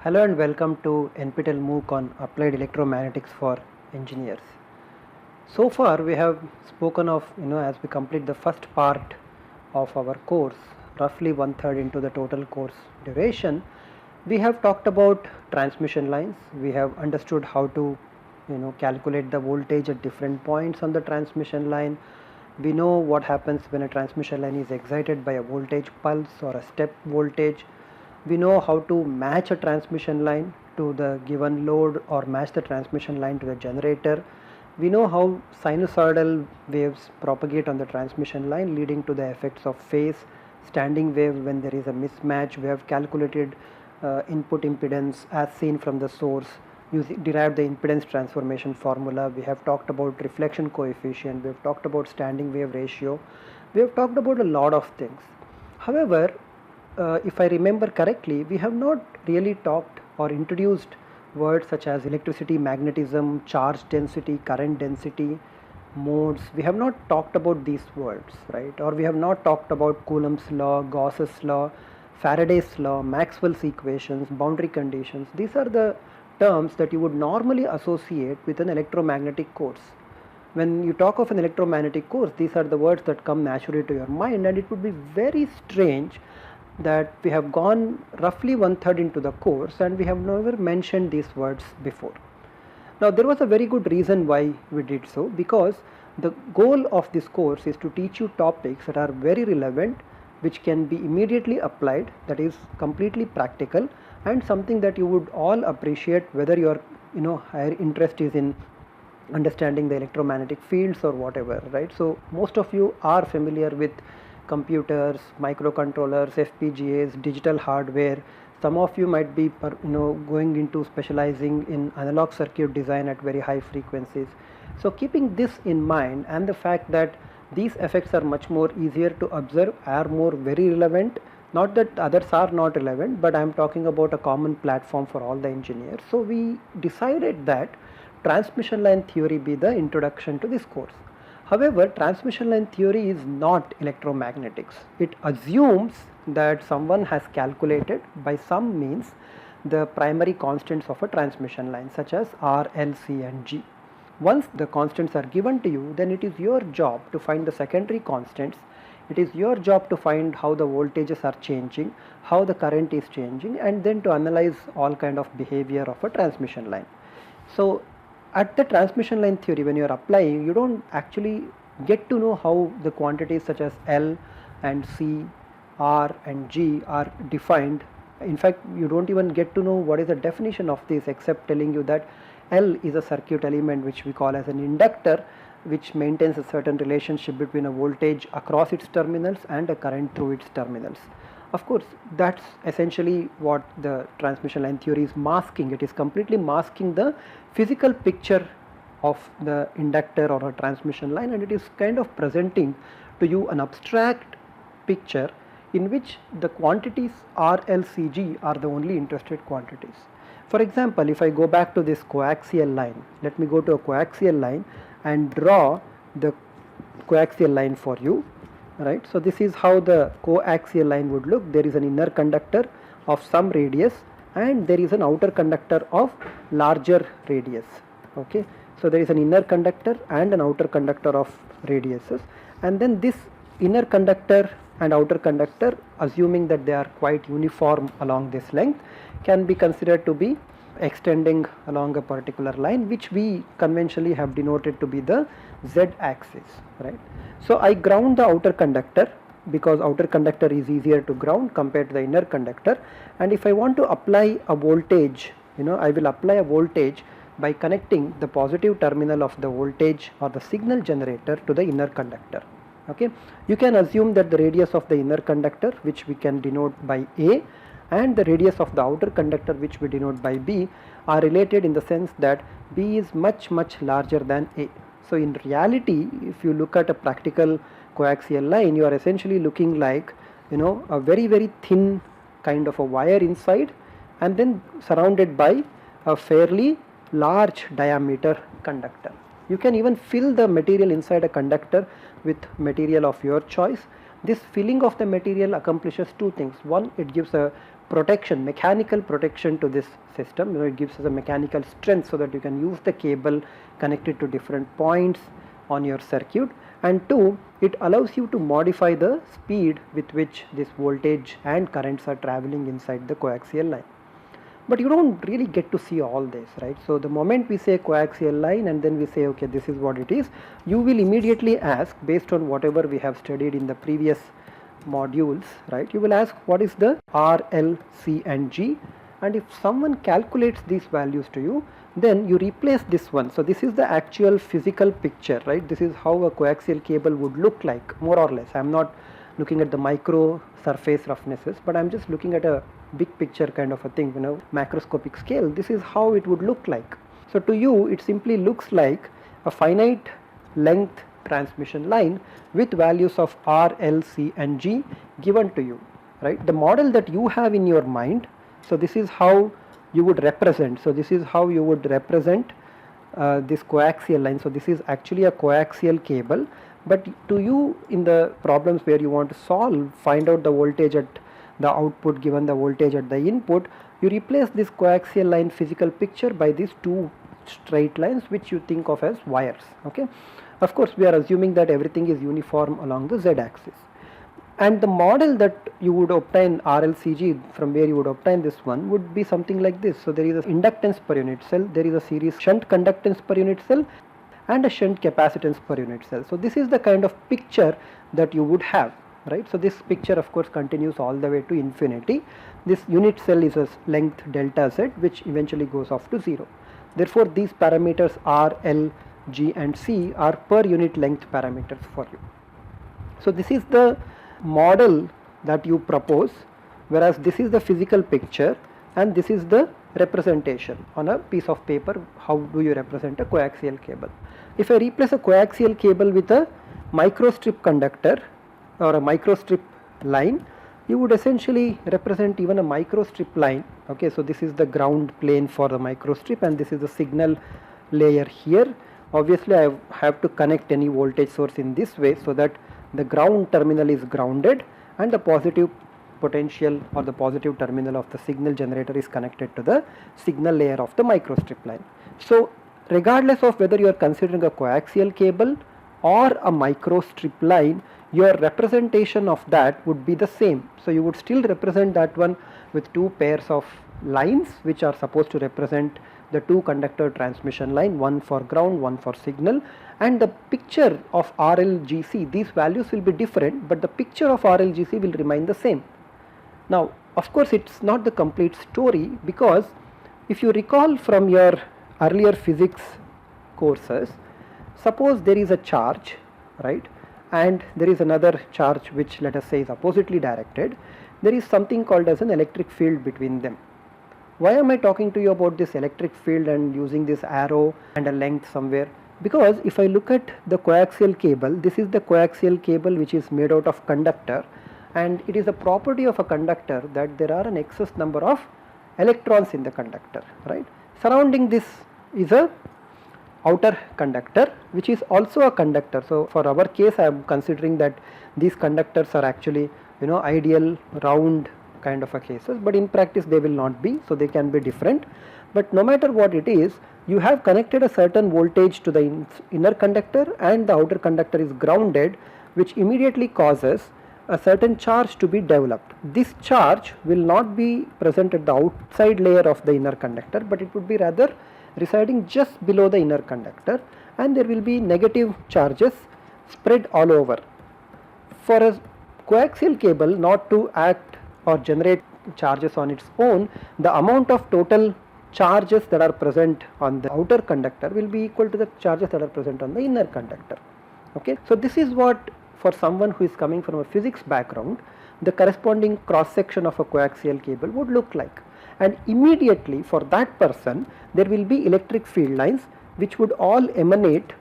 Hello and welcome to NPTEL MOOC on Applied Electromagnetics for Engineers. So far we have spoken of, as we complete the first part of our course, roughly 1/3 into the total course duration, we have talked about transmission lines. We have understood how to, calculate the voltage at different points on the transmission line. We know what happens when a transmission line is excited by a voltage pulse or a step voltage. We know how to match a transmission line to the given load or match the transmission line to the generator. We know how sinusoidal waves propagate on the transmission line, leading to the effects of phase, standing wave when there is a mismatch. We have calculated input impedance as seen from the source, derived the impedance transformation formula. We have talked about reflection coefficient. We have talked about standing wave ratio. We have talked about a lot of things. However, if I remember correctly, we have not really talked or introduced words such as electricity, magnetism, charge density, current density, modes. We have not talked about these words, right? Or we have not talked about Coulomb's law, Gauss's law, Faraday's law, Maxwell's equations, boundary conditions. These are the terms that you would normally associate with an electromagnetic course. When you talk of an electromagnetic course, these are the words that come naturally to your mind, and it would be very strange that we have gone roughly 1/3 into the course and we have never mentioned these words before. Now there was a very good reason why we did so, because the goal of this course is to teach you topics that are very relevant, which can be immediately applied, that is completely practical, and something that you would all appreciate, whether your higher interest is in understanding the electromagnetic fields or whatever, right? So most of you are familiar with computers, microcontrollers, FPGAs, digital hardware. Some of you might be going into specializing in analog circuit design at very high frequencies. So keeping this in mind, and the fact that these effects are much more easier to observe, are more very relevant, not that others are not relevant, but I am talking about a common platform for all the engineers. So we decided that transmission line theory be the introduction to this course. However, transmission line theory is not electromagnetics. It assumes that someone has calculated by some means the primary constants of a transmission line, such as R, L, C and G. Once the constants are given to you, then it is your job to find the secondary constants. It is your job to find how the voltages are changing, how the current is changing, and then to analyze all kind of behavior of a transmission line. So at the transmission line theory, when you are applying, you don't actually get to know how the quantities such as L and C, R and G are defined. In fact, you don't even get to know what is the definition of this, except telling you that L is a circuit element which we call as an inductor, which maintains a certain relationship between a voltage across its terminals and a current through its terminals. Of course, that's essentially what the transmission line theory is masking. It is completely masking the physical picture of the inductor or a transmission line, and it is kind of presenting to you an abstract picture in which the quantities R, L, C, G are the only interested quantities. For example, if I go back to this coaxial line, let me go to a coaxial line and draw the coaxial line for you. Right, so this is how the coaxial line would look. There is an inner conductor of some radius and there is an outer conductor of larger radius. Okay, so there is an inner conductor and an outer conductor of radiuses, and then this inner conductor and outer conductor, assuming that they are quite uniform along this length, can be considered to be extending along a particular line, which we conventionally have denoted to be the Z axis, right? So I ground the outer conductor because outer conductor is easier to ground compared to the inner conductor, and if I want to apply a voltage, I will apply a voltage by connecting the positive terminal of the voltage or the signal generator to the inner conductor. Okay, you can assume that the radius of the inner conductor, which we can denote by A, and the radius of the outer conductor, which we denote by B, are related in the sense that B is much larger than A. So in reality, if you look at a practical coaxial line, you are essentially looking like a very thin kind of a wire inside, and then surrounded by a fairly large diameter conductor. You can even fill the material inside a conductor with material of your choice. This filling of the material accomplishes two things. One, it gives a protection, mechanical protection to this system. It gives us a mechanical strength so that you can use the cable connected to different points on your circuit. And 2, it allows you to modify the speed with which this voltage and currents are traveling inside the coaxial line. But you don't really get to see all this, right? So the moment we say coaxial line and then we say, okay, this is what it is, you will immediately ask, based on whatever we have studied in the previous modules, right? You will ask, what is the R, L, C and G? And if someone calculates these values to you, then you replace this one. So this is the actual physical picture, right? This is how a coaxial cable would look like, more or less. I am not looking at the micro surface roughnesses, but I am just looking at a big picture kind of a thing, macroscopic scale. This is how it would look like. So to you, it simply looks like a finite length transmission line with values of R, L, C and G given to you, right? The model that you have in your mind, so this is how you would represent. So this is how you would represent this coaxial line. So this is actually a coaxial cable, but to you, in the problems where you want to solve, find out the voltage at the output given the voltage at the input, you replace this coaxial line physical picture by these two straight lines which you think of as wires. Okay, of course we are assuming that everything is uniform along the z axis, and the model that you would obtain RLCG, from where you would obtain this one, would be something like this. So there is a inductance per unit cell, there is a series shunt conductance per unit cell and a shunt capacitance per unit cell. So this is the kind of picture that you would have, right? So this picture of course continues all the way to infinity. This unit cell is a length delta z which eventually goes off to 0. Therefore these parameters R, L, G and C are per unit length parameters for you. So this is the model that you propose, whereas this is the physical picture and this is the representation on a piece of paper. How do you represent a coaxial cable? If I replace a coaxial cable with a microstrip conductor or a microstrip line, you would essentially represent even a microstrip line. Okay, so this is the ground plane for the microstrip and this is the signal layer here. Obviously I have to connect any voltage source in this way so that the ground terminal is grounded and the positive potential or the positive terminal of the signal generator is connected to the signal layer of the microstrip line. So regardless of whether you are considering a coaxial cable or a microstrip line, your representation of that would be the same. So you would still represent that one with two pairs of lines which are supposed to represent the two conductor transmission line, one for ground, one for signal, and the picture of RLGC, these values will be different, but the picture of RLGC will remain the same. Now of course it's not the complete story, because if you recall from your earlier physics courses, suppose there is a charge, right, and there is another charge which, let us say, is oppositely directed. There is something called as an electric field between them. Why am I talking to you about this electric field and using this arrow and a length somewhere? Because if I look at the coaxial cable, this is the coaxial cable which is made out of conductor, and it is a property of a conductor that there are an excess number of electrons in the conductor, right? Surrounding this is a outer conductor which is also a conductor. So for our case I am considering that these conductors are actually ideal round kind of a cases, but in practice they will not be, so they can be different. But no matter what it is, you have connected a certain voltage to the inner conductor and the outer conductor is grounded, which immediately causes a certain charge to be developed. This charge will not be present at the outside layer of the inner conductor, but it would be rather residing just below the inner conductor, and there will be negative charges spread all over. For a coaxial cable not to act or generate charges on its own, the amount of total charges that are present on the outer conductor will be equal to the charges that are present on the inner conductor. Okay, so this is what, for someone who is coming from a physics background, the corresponding cross section of a coaxial cable would look like. And immediately for that person there will be electric field lines which would all emanate,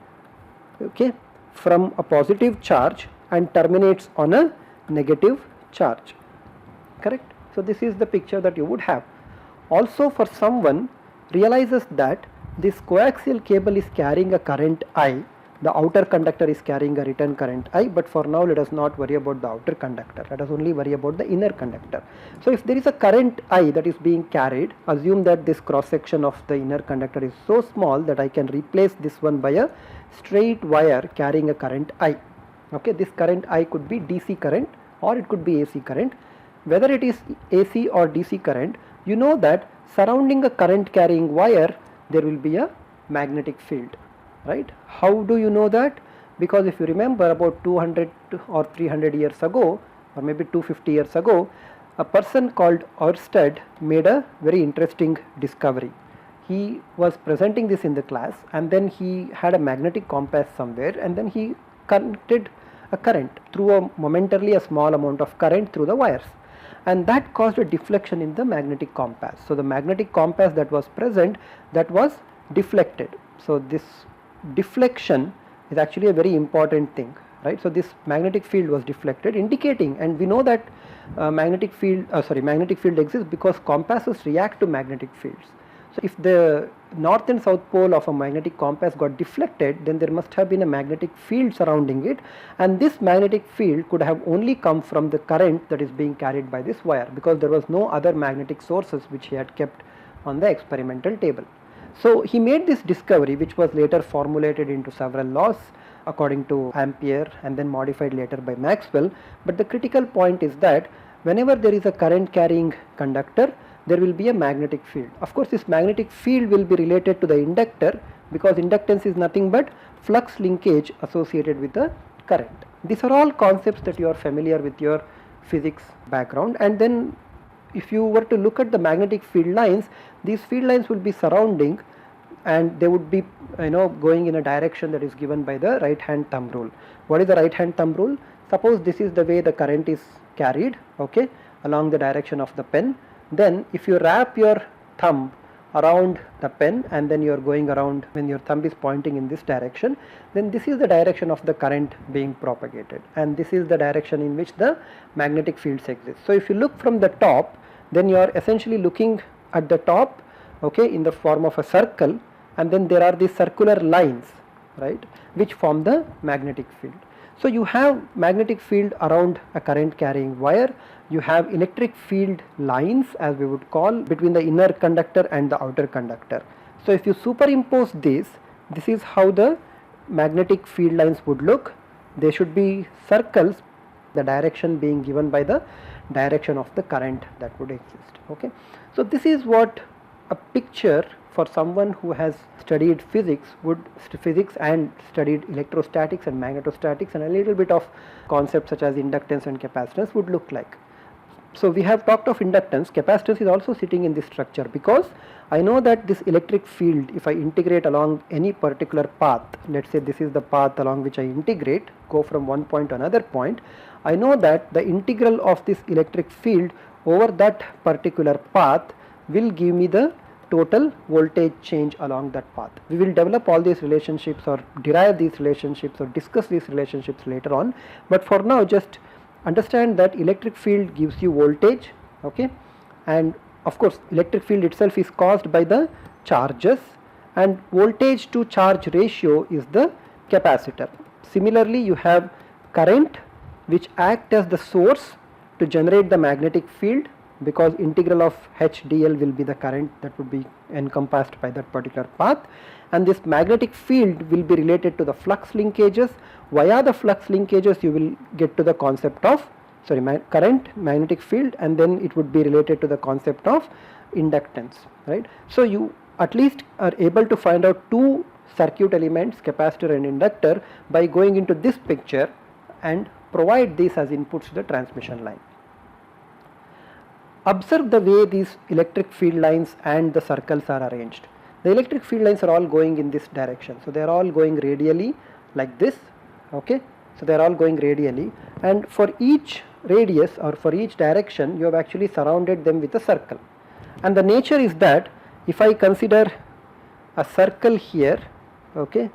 okay, from a positive charge and terminates on a negative charge. Correct? So this is the picture that you would have. Also, for someone realizes that this coaxial cable is carrying a current I, the outer conductor is carrying a return current I, but for now let us not worry about the outer conductor, let us only worry about the inner conductor. So if there is a current I that is being carried, assume that this cross section of the inner conductor is so small that I can replace this one by a straight wire carrying a current I. Okay, this current I could be DC current or it could be AC current. Whether it is AC or DC current, you know that surrounding a current carrying wire there will be a magnetic field, right? How do you know that? Because if you remember, about 200 or 300 years ago, or maybe 250 years ago, a person called Ørsted made a very interesting discovery. He was presenting this in the class, and then he had a magnetic compass somewhere, and then he connected a current through momentarily a small amount of current through the wires, and that caused a deflection in the magnetic compass. So the magnetic compass that was present, that was deflected. So this deflection is actually a very important thing, right? So this magnetic field was deflected, indicating, and we know that magnetic field exists because compasses react to magnetic fields. So if the north and south pole of a magnetic compass got deflected, then there must have been a magnetic field surrounding it, and this magnetic field could have only come from the current that is being carried by this wire, because there was no other magnetic sources which he had kept on the experimental table. So he made this discovery, which was later formulated into several laws according to Ampere and then modified later by Maxwell. But the critical point is that whenever there is a current carrying conductor, there will be a magnetic field. Of course, this magnetic field will be related to the inductor, because inductance is nothing but flux linkage associated with the current. These are all concepts that you are familiar with your physics background. And then if you were to look at the magnetic field lines, these field lines will be surrounding, and they would be going in a direction that is given by the right hand thumb rule. What is the right hand thumb rule? Suppose this is the way the current is carried, okay, along the direction of the pen. Then if you wrap your thumb around the pen and then you are going around, when your thumb is pointing in this direction, then this is the direction of the current being propagated, and this is the direction in which the magnetic fields exist. So if you look from the top, then you are essentially looking at the top, okay, in the form of a circle, and then there are these circular lines, right, which form the magnetic field. So you have magnetic field around a current carrying wire, you have electric field lines, as we would call, between the inner conductor and the outer conductor. So if you superimpose this is how the magnetic field lines would look. They should be circles, the direction being given by the direction of the current that would exist, okay. So this is what a picture for someone who has studied physics and studied electrostatics and magnetostatics and a little bit of concepts such as inductance and capacitance would look like. So we have talked of inductance. Capacitance is also sitting in this structure, because I know that this electric field, if I integrate along any particular path, let's say this is the path along which I integrate, go from one point to another point, I know that the integral of this electric field over that particular path will give me the total voltage change along that path. We will develop all these relationships or derive these relationships or discuss these relationships later on, but for now just understand that electric field gives you voltage, okay, and of course electric field itself is caused by the charges, and voltage to charge ratio is the capacitor. Similarly, you have current which act as the source to generate the magnetic field, because integral of H dl will be the current that would be encompassed by that particular path, and this magnetic field will be related to the flux linkages. Via the flux linkages you will get to the concept of current, magnetic field, and then it would be related to the concept of inductance, right. So you at least are able to find out two circuit elements, capacitor and inductor, by going into this picture and provide these as inputs to the transmission line. Observe the way these electric field lines and the circles are arranged. The electric field lines are all going in this direction, so they are all going radially like this, okay. So they are all going radially, and for each radius or for each direction you have actually surrounded them with a circle. And the nature is that if I consider a circle here, okay,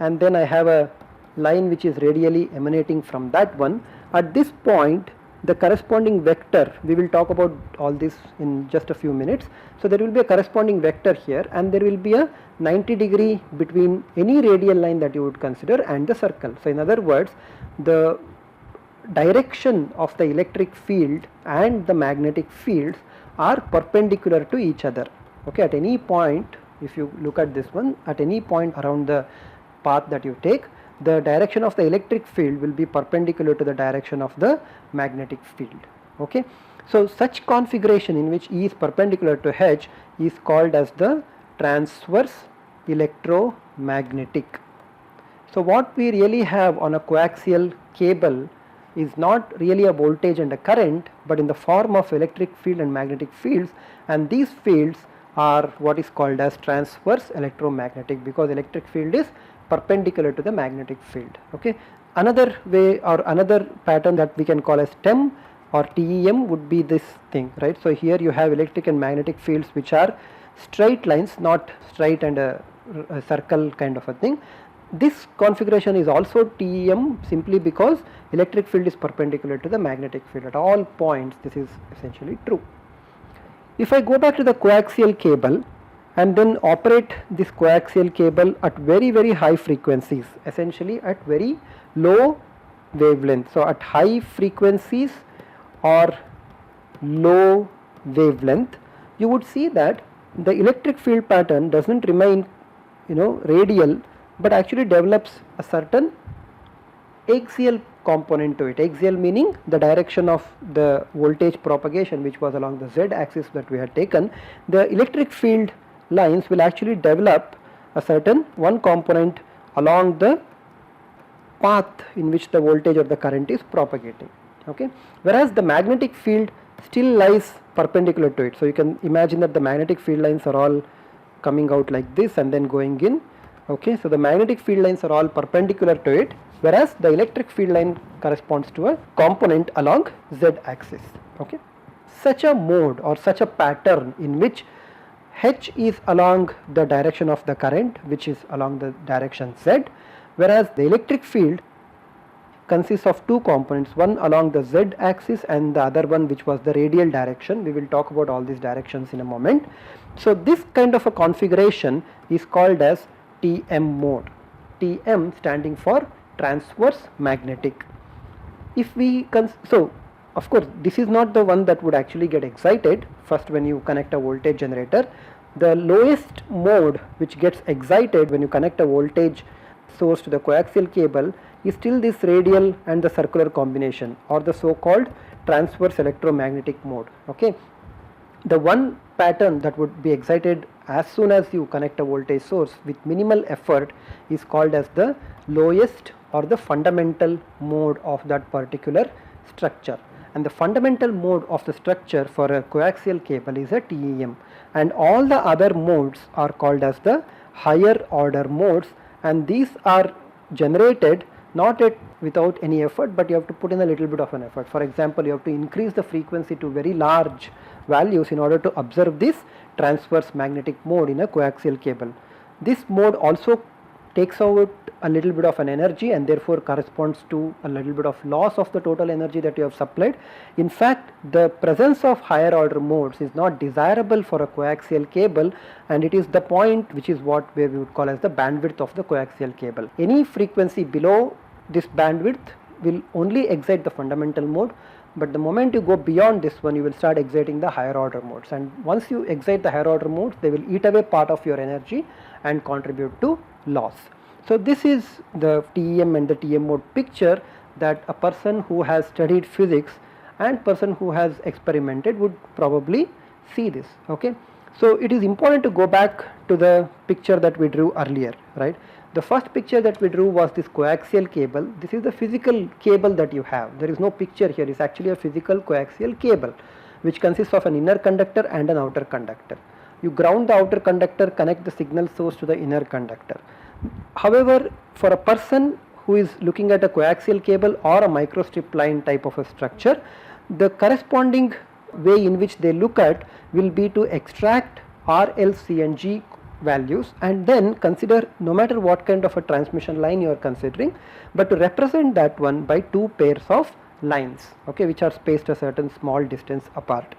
and then I have a line which is radially emanating from that one, at this point the corresponding vector, we will talk about all this in just a few minutes. So there will be a corresponding vector here, and there will be a 90-degree between any radial line that you would consider and the circle. So in other words, the direction of the electric field and the magnetic fields are perpendicular to each other. Okay, at any point, if you look at this one, at any point around the path that you take, the direction of the electric field will be perpendicular to the direction of the magnetic field. Okay, so such configuration in which E is perpendicular to H is called as the transverse electromagnetic. So what we really have on a coaxial cable is not really a voltage and a current, but in the form of electric field and magnetic fields, and these fields are what is called as transverse electromagnetic, because electric field is perpendicular to the magnetic field. Okay, another way or another pattern that we can call as TEM or TEM would be this thing, right? So here you have electric and magnetic fields which are straight lines, not straight and a circle kind of a thing. This configuration is also TEM simply because electric field is perpendicular to the magnetic field at all points. This is essentially true. If I go back to the coaxial cable and then operate this coaxial cable at very high frequencies, essentially at very low wavelength. So at high frequencies or low wavelength, you would see that the electric field pattern doesn't remain, radial, but actually develops a certain axial component to it. Axial meaning the direction of the voltage propagation, which was along the z axis that we had taken. The electric field lines will actually develop a certain one component along the path in which the voltage or the current is propagating. Okay, whereas the magnetic field still lies perpendicular to it. So you can imagine that the magnetic field lines are all coming out like this and then going in. Okay, so the magnetic field lines are all perpendicular to it, whereas the electric field line corresponds to a component along z axis. Okay, such a mode or such a pattern in which H is along the direction of the current, which is along the direction z, whereas the electric field consists of two components, one along the z axis and the other one which was the radial direction. We will talk about all these directions in a moment. So this kind of a configuration is called as TM mode. TM standing for transverse magnetic. If we so of course this is not the one that would actually get excited first when you connect a voltage generator. The lowest mode which gets excited when you connect a voltage source to the coaxial cable is still this radial and the circular combination, or the so called transverse electromagnetic mode. Okay, the one pattern that would be excited as soon as you connect a voltage source with minimal effort is called as the lowest or the fundamental mode of that particular structure. And the fundamental mode of the structure for a coaxial cable is a TEM, and all the other modes are called as the higher order modes, and these are generated not without any effort, but you have to put in a little bit of an effort. For example, you have to increase the frequency to very large values in order to observe this transverse magnetic mode in a coaxial cable. This mode also takes out a little bit of an energy and therefore corresponds to a little bit of loss of the total energy that you have supplied. In fact, the presence of higher order modes is not desirable for a coaxial cable, and it is the point which is what we would call as the bandwidth of the coaxial cable. Any frequency below this bandwidth will only excite the fundamental mode, but the moment you go beyond this one, you will start exciting the higher order modes, and once you excite the higher order modes, they will eat away part of your energy and contribute to loss. So this is the TEM and the TM mode picture that a person who has studied physics and person who has experimented would probably see this. Okay, so it is important to go back to the picture that we drew earlier, right? The first picture that we drew was this coaxial cable. This is the physical cable that you have. There is no picture here. It's actually a physical coaxial cable which consists of an inner conductor and an outer conductor. You ground the outer conductor, connect the signal source to the inner conductor. However, for a person who is looking at a coaxial cable or a microstrip line type of a structure, the corresponding way in which they look at will be to extract R, L, C and G values and then consider no matter what kind of a transmission line you are considering, but to represent that one by two pairs of lines, okay, which are spaced a certain small distance apart.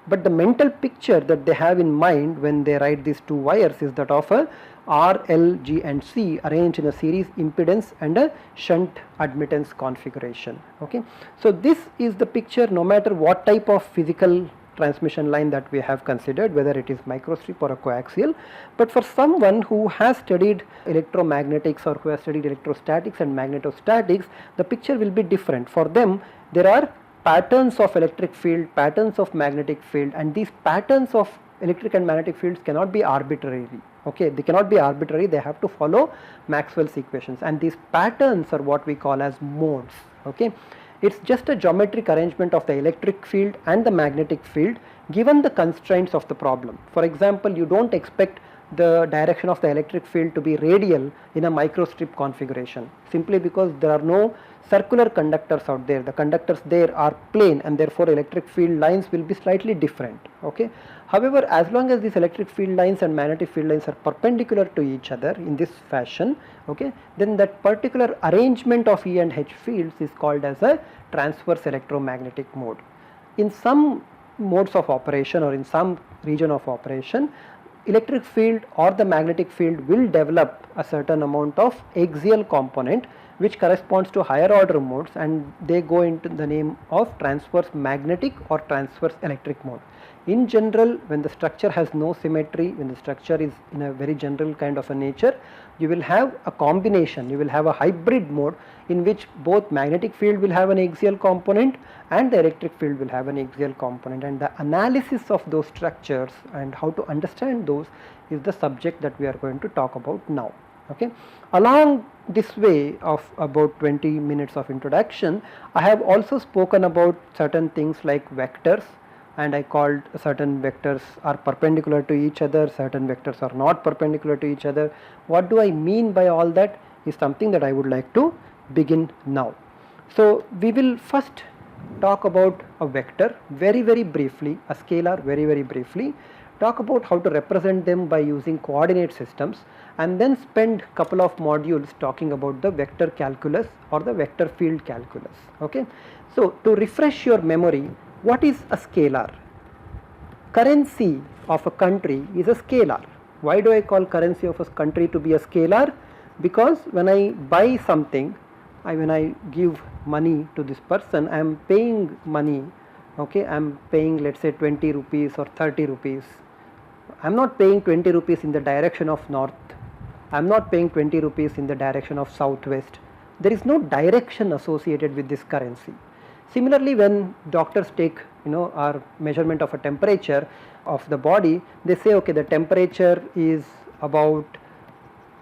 But the mental picture that they have in mind when they write these two wires is that of a R, L, G and C arranged in a series impedance and a shunt admittance configuration. Okay. So this is the picture no matter what type of physical transmission line that we have considered, whether it is microstrip or a coaxial. But for someone who has studied electromagnetics or who has studied electrostatics and magnetostatics, the picture will be different. For them, there are patterns of electric field, patterns of magnetic field, and these patterns of electric and magnetic fields cannot be arbitrary. Okay, they cannot be arbitrary, they have to follow Maxwell's equations, and these patterns are what we call as modes. Okay, it's just a geometric arrangement of the electric field and the magnetic field given the constraints of the problem. For example, you don't expect the direction of the electric field to be radial in a microstrip configuration, simply because there are no circular conductors out there. The conductors there are plane, and therefore electric field lines will be slightly different. Okay. However, as long as these electric field lines and magnetic field lines are perpendicular to each other in this fashion, okay, then that particular arrangement of E and H fields is called as a transverse electromagnetic mode. In some modes of operation or in some region of operation, electric field or the magnetic field will develop a certain amount of axial component which corresponds to higher order modes, and they go into the name of transverse magnetic or transverse electric mode. In general, when the structure has no symmetry, when the structure is in a very general kind of a nature, you will have a combination, you will have a hybrid mode in which both magnetic field will have an axial component and the electric field will have an axial component, and the analysis of those structures and how to understand those is the subject that we are going to talk about now. Okay. Along this way of about 20 minutes of introduction, I have also spoken about certain things like vectors, and I called certain vectors are perpendicular to each other, certain vectors are not perpendicular to each other. What do I mean by all that is something that I would like to begin now. So we will first talk about a vector very briefly, a scalar very briefly, talk about how to represent them by using coordinate systems, and then spend couple of modules talking about the vector calculus or the vector field calculus. Okay. So to refresh your memory, what is a scalar? Currency of a country is a scalar. Why do I call currency of a country to be a scalar? Because when I buy something, when I give money to this person, I am paying money. Okay, I am paying, let's say, 20 rupees or 30 rupees. I am not paying 20 rupees in the direction of north. I am not paying 20 rupees in the direction of southwest. There is no direction associated with this currency. Similarly, when doctors take our measurement of a temperature of the body, they say, okay, the temperature is about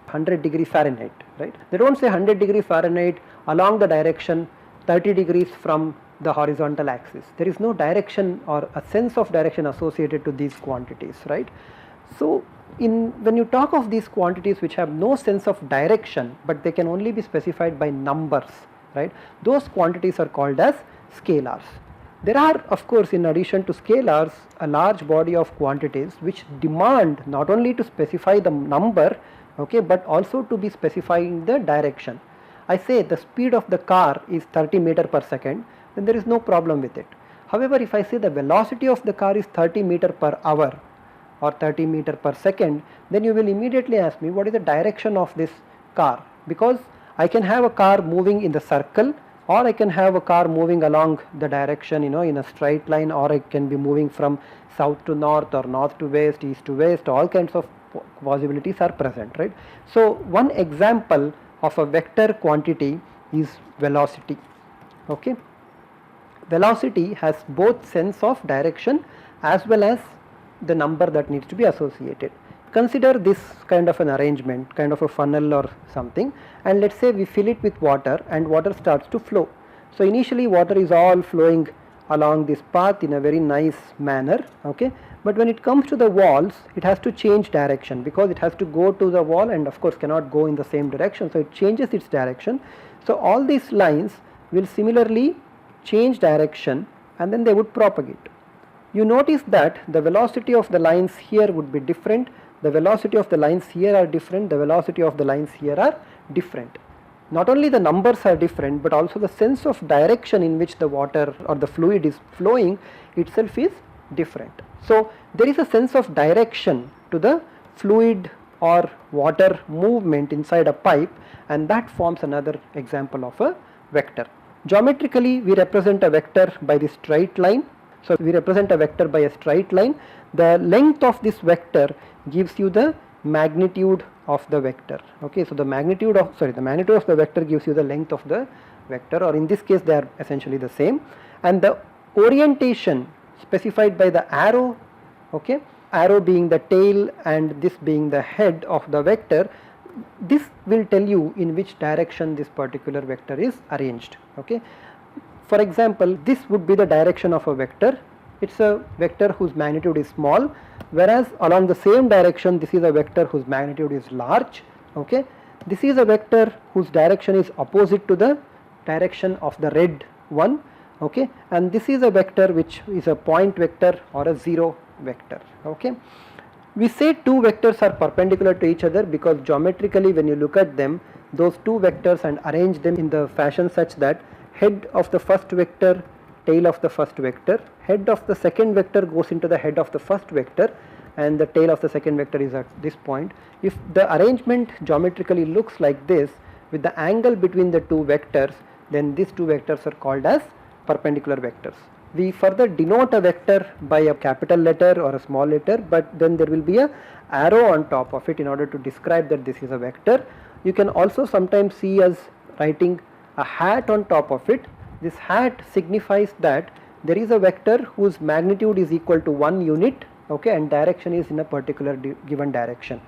100 degrees Fahrenheit, right? They don't say 100 degrees Fahrenheit along the direction 30 degrees from the horizontal axis. There is no direction or a sense of direction associated to these quantities, right? So when you talk of these quantities which have no sense of direction, but they can only be specified by numbers, right? Those quantities are called as scalars. There are, of course, in addition to scalars, a large body of quantities which demand not only to specify the number, okay, but also to be specifying the direction. I say the speed of the car is 30 meters per second, then there is no problem with it. However, if I say the velocity of the car is 30 meters per hour or 30 meters per second, then you will immediately ask me what is the direction of this car, because I can have a car moving in the circle, or I can have a car moving along the direction in a straight line, or I can be moving from south to north or north to west, east to west. All kinds of possibilities are present, right? So one example of a vector quantity is velocity. Okay, velocity has both sense of direction as well as the number that needs to be associated. Consider this kind of an arrangement, kind of a funnel or something, and let's say we fill it with water and water starts to flow. So initially water is all flowing along this path in a very nice manner, okay, but when it comes to the walls, it has to change direction because it has to go to the wall and of course cannot go in the same direction, so it changes its direction. So all these lines will similarly change direction and then they would propagate. You notice that the velocity of the lines here would be different, the velocity of the lines here are different, the velocity of the lines here are different. not only the numbers are different, but also the sense of direction in which the water or the fluid is flowing itself is different. So there is a sense of direction to the fluid or water movement inside a pipe, and that forms another example of a vector. Geometrically, we represent a vector by the straight line. So we represent a vector by a straight line. The length of this vector gives you the magnitude of the vector. Okay, so the magnitude of the vector gives you the length of the vector, or in this case they are essentially the same, and the orientation specified by the arrow, okay, arrow being the tail and this being the head of the vector, this will tell you in which direction this particular vector is arranged. Okay, for example, this would be the direction of a vector. It's a vector whose magnitude is small, whereas along the same direction this is a vector whose magnitude is large. Okay, this is a vector whose direction is opposite to the direction of the red one. Okay, and this is a vector which is a point vector or a zero vector. Okay, we say two vectors are perpendicular to each other because geometrically when you look at them, those two vectors and arrange them in the fashion such that head of the first vector, tail of the first vector, head of the second vector goes into the head of the first vector, and the tail of the second vector is at this point. If the arrangement geometrically looks like this with the angle between the two vectors, then these two vectors are called as perpendicular vectors. We further denote a vector by a capital letter or a small letter, but then there will be a arrow on top of it in order to describe that this is a vector. You can also sometimes see us writing a hat on top of it. This hat signifies that there is a vector whose magnitude is equal to 1 unit, okay, and direction is in a particular given direction.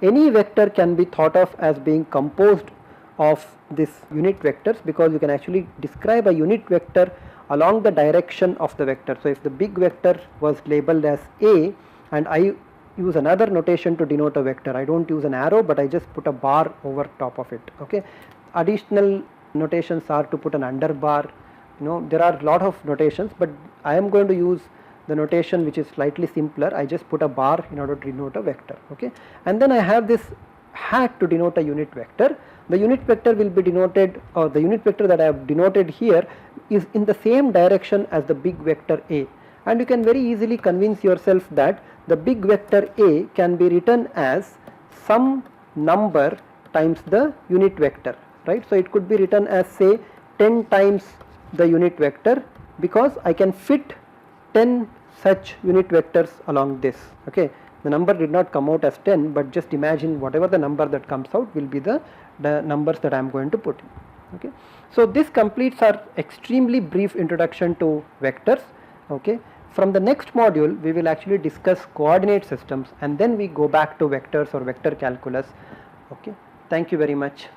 Any vector can be thought of as being composed of these unit vectors, because you can actually describe a unit vector along the direction of the vector. So if the big vector was labeled as A and I use another notation to denote a vector, I don't use an arrow but I just put a bar over top of it. Okay, additional notations are to put an under bar. There are a lot of notations, but I am going to use the notation which is slightly simpler. I just put a bar in order to denote a vector. Okay, and then I have this hat to denote a unit vector. The unit vector will be denoted, or the unit vector that I have denoted here is in the same direction as the big vector A, and you can very easily convince yourself that the big vector A can be written as some number times the unit vector, right? So it could be written as, say, 10 times the unit vector, because I can fit 10 such unit vectors along this. Okay, the number did not come out as 10, but just imagine whatever the number that comes out will be the numbers that I am going to put in. Okay, so this completes our extremely brief introduction to vectors. Okay, from the next module we will actually discuss coordinate systems, and then we go back to vectors or vector calculus. Okay, thank you very much.